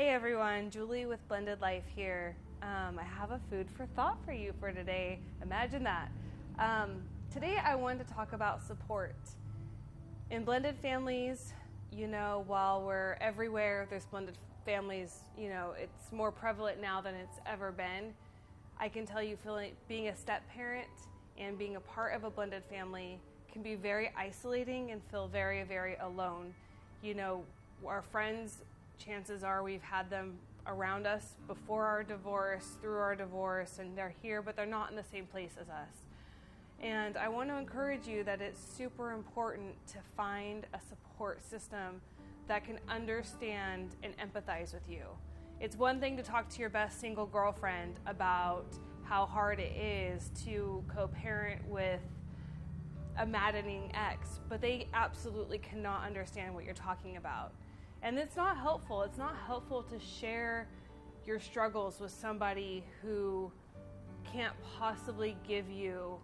Hey everyone, Julie with Blended Life here. I have a food for thought for you for today. Imagine that. Today I wanted to talk about support. In blended families, while we're everywhere, there's blended families, it's more prevalent now than it's ever been. I can tell you being a step parent and being a part of a blended family can be very isolating and feel very, very alone. Our friends, chances are we've had them around us before our divorce, through our divorce, and they're here, but they're not in the same place as us. And I want to encourage you that it's super important to find a support system that can understand and empathize with you. It's one thing to talk to your best single girlfriend about how hard it is to co-parent with a maddening ex, but they absolutely cannot understand what you're talking about. And it's not helpful. It's not helpful to share your struggles with somebody who can't possibly give you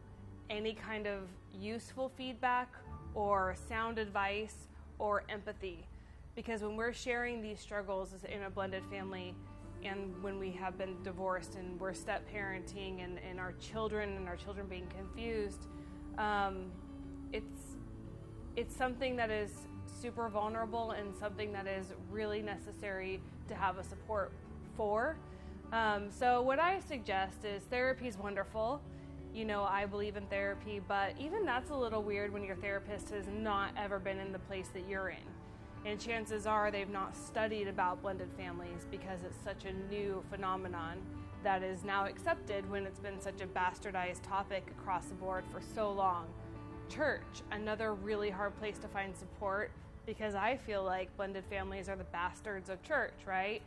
any kind of useful feedback or sound advice or empathy. Because when we're sharing these struggles in a blended family, and when we have been divorced and we're step parenting and our children being confused, it's something that is super vulnerable and something that is really necessary to have a support for. So what I suggest is therapy is wonderful. I believe in therapy, but even that's a little weird when your therapist has not ever been in the place that you're in. And chances are they've not studied about blended families because it's such a new phenomenon that is now accepted when it's been such a bastardized topic across the board for so long. Church, another really hard place to find support because I feel like blended families are the bastards of church, right?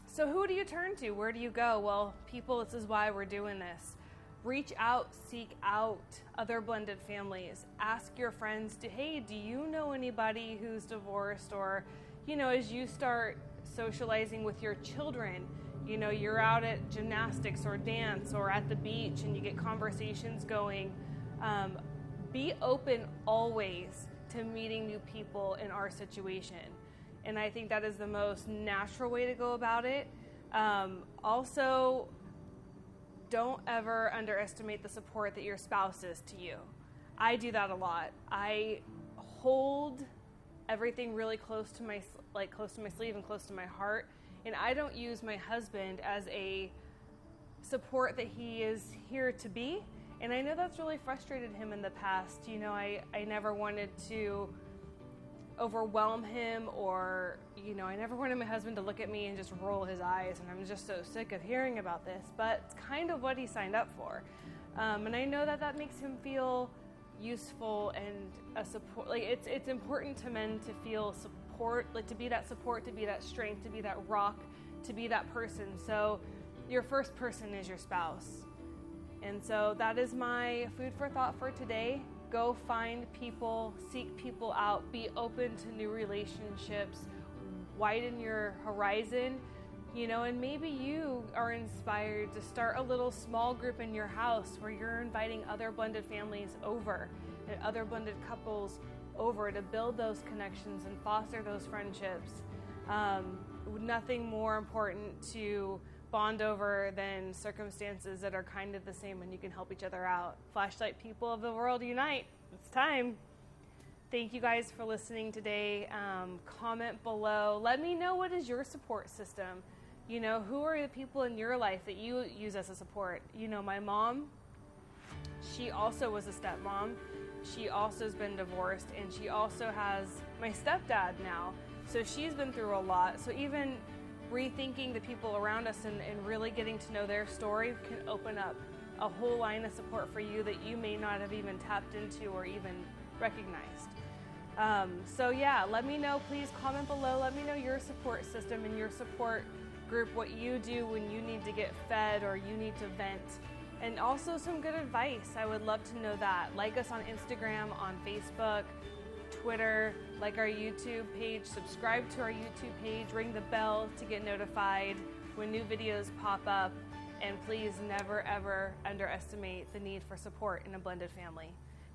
So who do you turn to? Where do you go? Well, people, this is why we're doing this. Reach out, seek out other blended families. Ask your friends, hey, do you know anybody who's divorced? Or, as you start socializing with your children, you're out at gymnastics or dance or at the beach and you get conversations going. Be open always to meeting new people in our situation. And I think that is the most natural way to go about it. Also, don't ever underestimate the support that your spouse is to you. I do that a lot. I hold everything really close to my sleeve and close to my heart. And I don't use my husband as a support that he is here to be. And I know that's really frustrated him in the past. I never wanted to overwhelm him or, I never wanted my husband to look at me and just roll his eyes. And I'm just so sick of hearing about this. But it's kind of what he signed up for. And I know that makes him feel useful and a support. It's important to men to feel support, to be that support, to be that strength, to be that rock, to be that person. So your first person is your spouse. And so that is my food for thought for today. Go find people, seek people out, be open to new relationships, widen your horizon, and maybe you are inspired to start a little small group in your house where you're inviting other blended families over and other blended couples over to build those connections and foster those friendships. Nothing more important to bond over than circumstances that are kind of the same and you can help each other out. Flashlight people of the world, unite. It's time. Thank you guys for listening today. Comment below. Let me know, what is your support system? Who are the people in your life that you use as a support? My mom, she also was a stepmom. She also has been divorced, and she also has my stepdad now. So she's been through a lot. So even rethinking the people around us and really getting to know their story can open up a whole line of support for you that you may not have even tapped into or even recognized. Let me know. Please comment below. Let me know your support system and your support group, what you do when you need to get fed or you need to vent. And also some good advice. I would love to know that. Like us on Instagram, on Facebook, Twitter, like our YouTube page, subscribe to our YouTube page, ring the bell to get notified when new videos pop up, and please never ever underestimate the need for support in a blended family.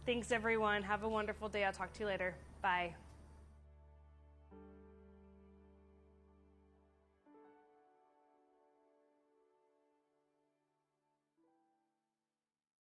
Thanks everyone. Have a wonderful day. I'll talk to you later. Bye.